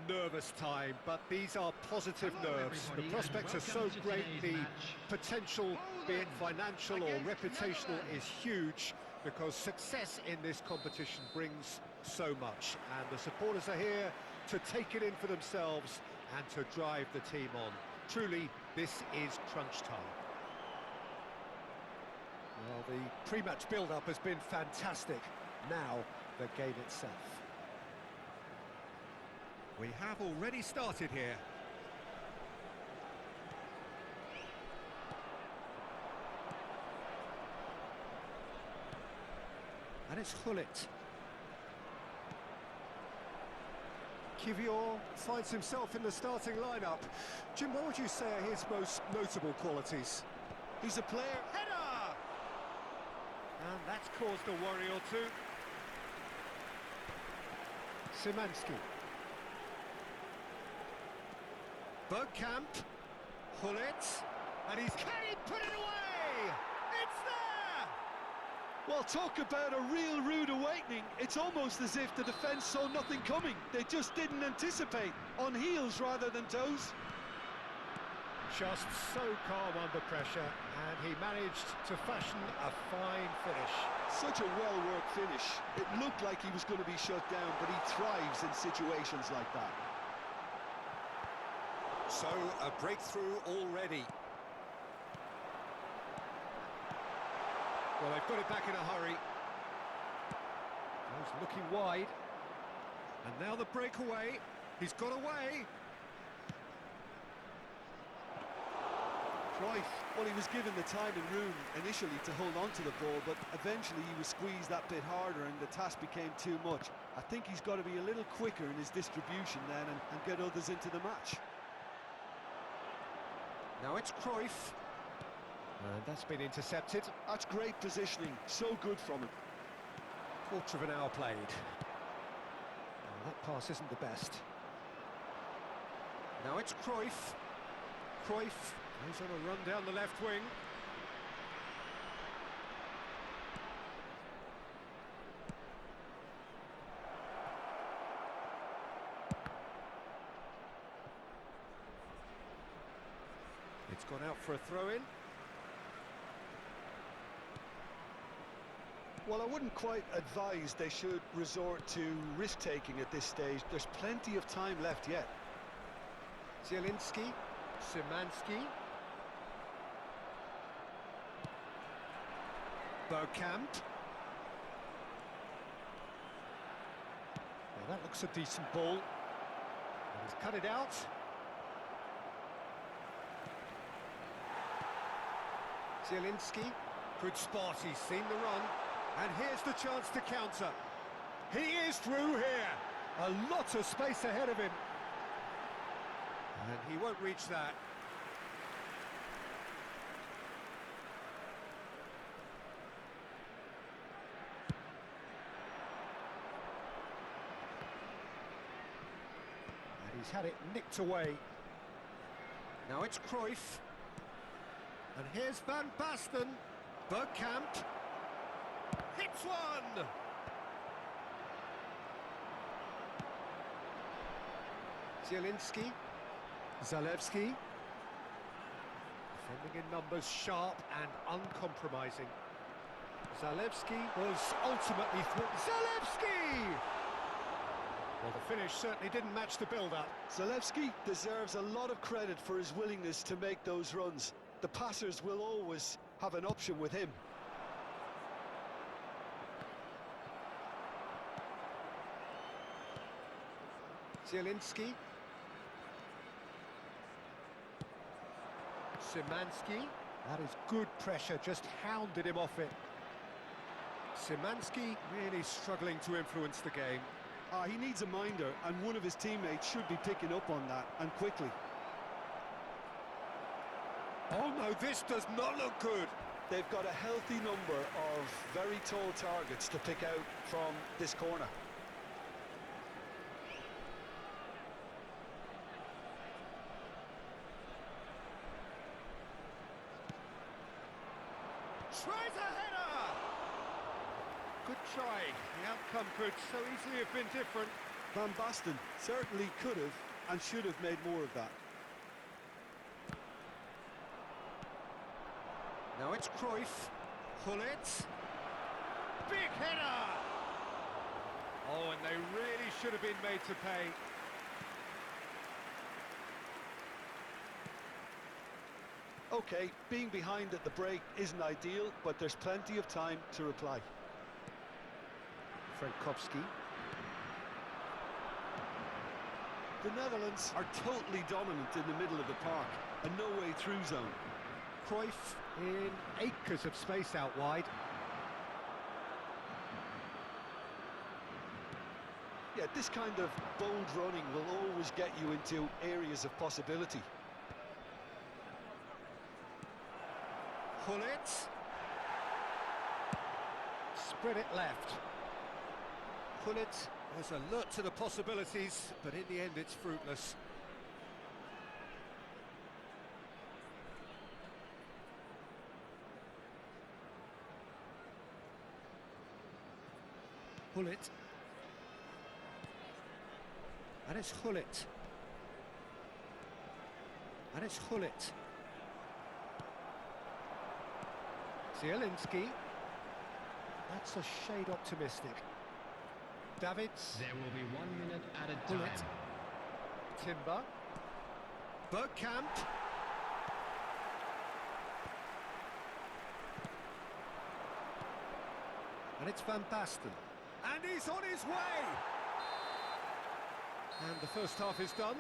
nervous time, but these are positive nerves. The prospects are so great, the potential, be it financial or reputational, is huge, because success in this competition brings so much, and the supporters are here to take it in for themselves and to drive the team on. Truly, this is crunch time. Well, the pre-match build-up has been fantastic. Now, the game itself. We have already started here. And it's Hullet. Kivior finds himself in the starting lineup. Jim, what would you say are his most notable qualities? He's a player. Header! And that's caused a worry or two. Szymanski. Bergkamp. Hullet. And can he put it away? It's there! Well, talk about a real rude awakening. It's almost as if the defence saw nothing coming. They just didn't anticipate. On heels rather than toes. Just so calm under pressure, and he managed to fashion a fine finish. Such a well-worked finish. It looked like he was going to be shut down, but he thrives in situations like that. So, a breakthrough already. Well, they've got it back in a hurry. He's looking wide. And now the breakaway. He's got away. Cruyff, well, he was given the time and room initially to hold on to the ball, but eventually he was squeezed that bit harder and the task became too much. I think he's got to be a little quicker in his distribution then and get others into the match. Now it's Cruyff. And that's been intercepted. That's great positioning, so good from him. Quarter of an hour played. Well, that pass isn't the best. Now it's Cruyff. Cruyff goes on a run down the left wing. It's gone out for a throw-in. Well, I wouldn't quite advise they should resort to risk-taking at this stage. There's plenty of time left yet. Zielinski, Szymanski. Bergkamp. Now that looks a decent ball. And he's cut it out. Zielinski. Good spot, he's seen the run. And here's the chance to counter. He is through here. A lot of space ahead of him. And he won't reach that. And he's had it nicked away. Now it's Cruyff. And here's Van Basten. Bergkamp. Hits one! Zielinski. Zalewski. Defending in numbers, sharp and uncompromising. Zalewski was ultimately through. Zalewski! Well, the finish certainly didn't match the build-up. Zalewski deserves a lot of credit for his willingness to make those runs. The passers will always have an option with him. Zielinski. Szymanski. That is good pressure, just hounded him off it. Szymanski really struggling to influence the game. He needs a minder, and one of his teammates should be picking up on that, and quickly. Oh no, this does not look good. They've got a healthy number of very tall targets to pick out from this corner. Tries a header! Good try. The outcome could so easily have been different. Van Basten certainly could have and should have made more of that. Now it's Cruyff. Gullit. Big header! Oh, and they really should have been made to pay. Okay, being behind at the break isn't ideal, but there's plenty of time to reply. Frankowski. The Netherlands are totally dominant in the middle of the park, a no-way through zone. Cruyff in acres of space out wide. Yeah, this kind of bold running will always get you into areas of possibility. Gullit. Spread it left. Gullit was alert to the possibilities, but in the end it's fruitless. Gullit. And it's Gullit. And it's Gullit. Zielinski. That's a shade optimistic. Davids. There will be 1 minute added time. Gullit. Timber. Bergkamp. And it's Van Basten. And he's on his way! And the first half is done.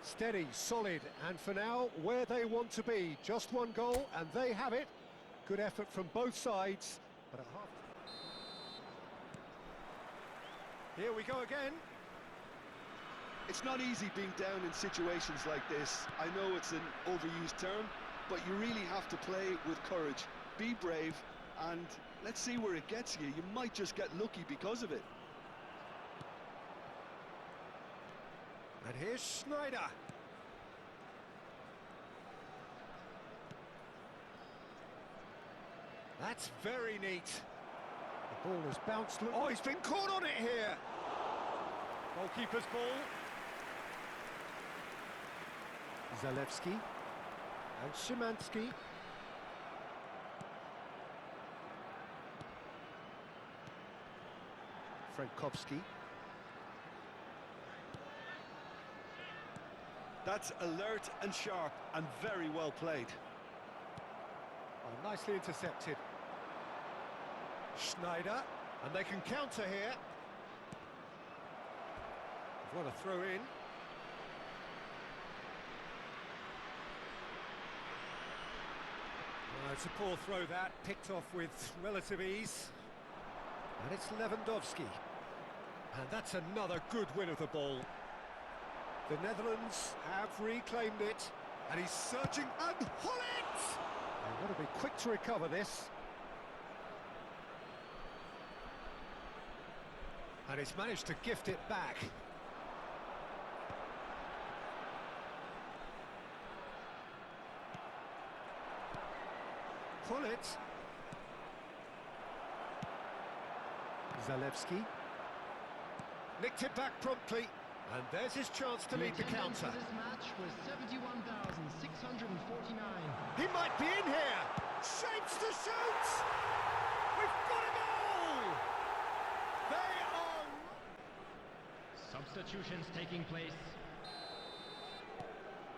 Steady, solid, and for now, where they want to be. Just one goal, and they have it. Good effort from both sides, but at half... Here we go again. It's not easy being down in situations like this. I know it's an overused term, but you really have to play with courage. Be brave, and let's see where it gets you. You might just get lucky because of it. And here's Schneider. That's very neat. The ball has bounced. Oh, he's been caught on it here. Goalkeeper's ball. Zalewski. And Szymanski. Frankowski. That's alert and sharp and very well played. Oh, nicely intercepted. Schneider, and they can counter here. What a throw in. It's a poor throw that, picked off with relative ease. And it's Lewandowski. And that's another good win of the ball. The Netherlands have reclaimed it, and he's searching, and Gullit! They've got to be quick to recover this. And he's managed to gift it back. Gullit. Zalewski. Nicked it back promptly. And there's his chance to lead the counter. This match was 71,649. He might be in here. Shapes to shoot. We've got a goal. They are. Substitutions taking place.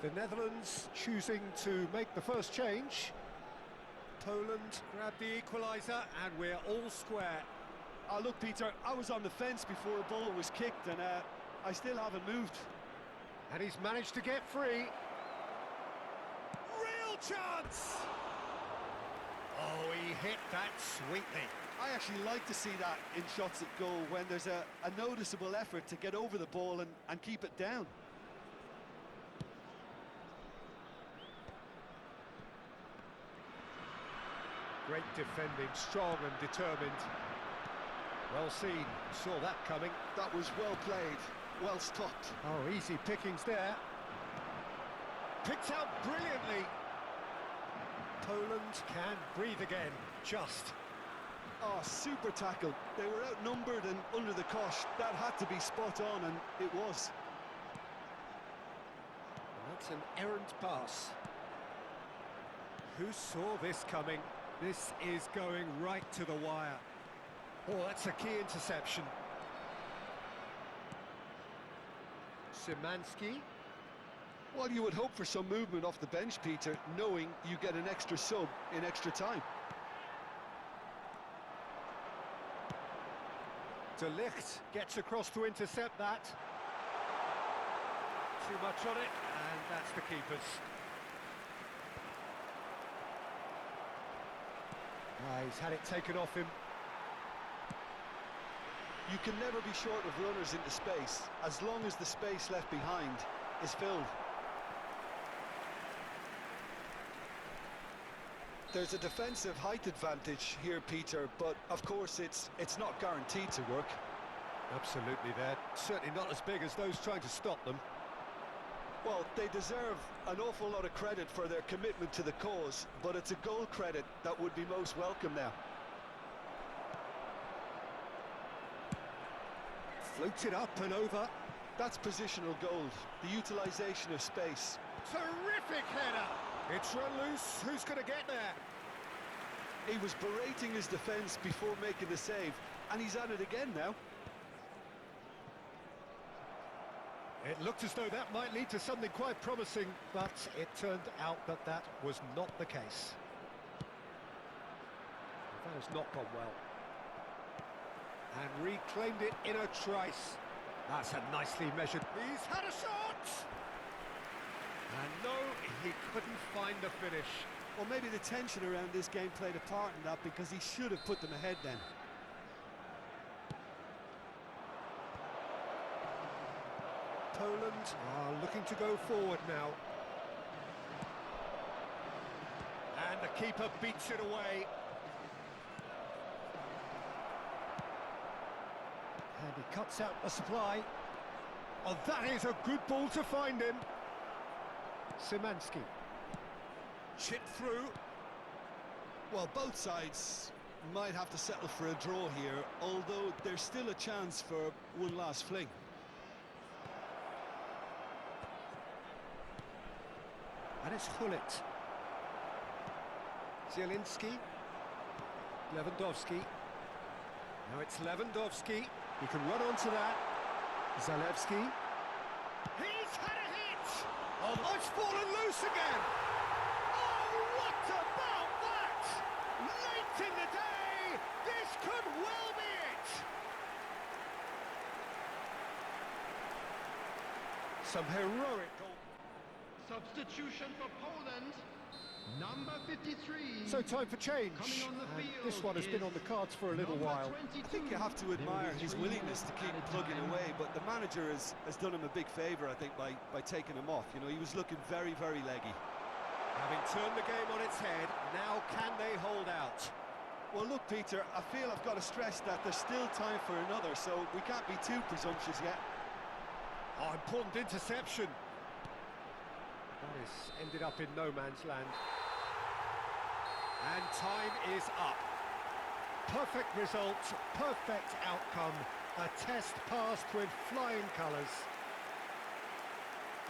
The Netherlands choosing to make the first change. Poland grabbed the equaliser, and we're all square. Oh, look, Peter, I was on the fence before a ball was kicked, and I still haven't moved. And he's managed to get free. Real chance! Oh, he hit that sweetly. I actually like to see that in shots at goal when there's a noticeable effort to get over the ball and keep it down. Great defending, strong and determined. Well seen, saw that coming. That was well played, well stopped. Oh, easy pickings there. Picked out brilliantly. Poland can breathe again, just. Oh, super tackle. They were outnumbered and under the cosh. That had to be spot on, and it was. And that's an errant pass. Who saw this coming? This is going right to the wire. Oh, that's a key interception. Szymanski. Well, you would hope for some movement off the bench, Peter, knowing you get an extra sub in extra time. De Ligt gets across to intercept that. Too much on it, and that's the keeper's. He's had it taken off him. You can never be short of runners into space, as long as the space left behind is filled. There's a defensive height advantage here, Peter, but of course it's not guaranteed to work. Absolutely, they're certainly not as big as those trying to stop them. Well, they deserve an awful lot of credit for their commitment to the cause, but it's a goal credit that would be most welcome now. Floats it up and over. That's positional gold, the utilisation of space. Terrific header! It's run loose, who's going to get there? He was berating his defence before making the save, and he's at it again now. It looked as though that might lead to something quite promising, but it turned out that that was not the case. That has not gone well. And reclaimed it in a trice. That's a nicely measured. He's had a shot! And no, he couldn't find the finish. Well, maybe the tension around this game played a part in that, because he should have put them ahead then. Poland are looking to go forward now. And the keeper beats it away. And he cuts out a supply. Oh, that is a good ball to find him. Szymanski. Chipped through. Well, both sides might have to settle for a draw here, although there's still a chance for one last fling. And it's Hullet. Zielinski. Lewandowski. Now it's Lewandowski. He can run onto that. Zalewski. He's had a hit! Oh, it's fallen loose again! Oh, what about that? Late in the day, this could well be it! Some heroic goal. Substitution for Poland. Number 53. So time for change. Coming on the And field this one has been on the cards for a little number while. 22. I think you have to admire his willingness to keep plugging away, but the manager has done him a big favour, I think, by taking him off. You know, he was looking very, very leggy. Having turned the game on its head, now can they hold out? Well, look, Peter, I feel I've got to stress that there's still time for another, so we can't be too presumptuous yet. Oh, important interception. That has ended up in no man's land. And time is up. Perfect result, perfect outcome. A test passed with flying colours.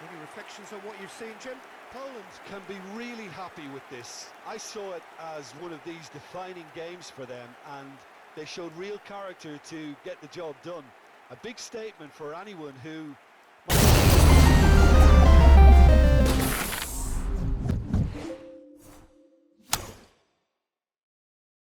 Any reflections on what you've seen, Jim? Poland can be really happy with this. I saw it as one of these defining games for them, and they showed real character to get the job done. A big statement for anyone who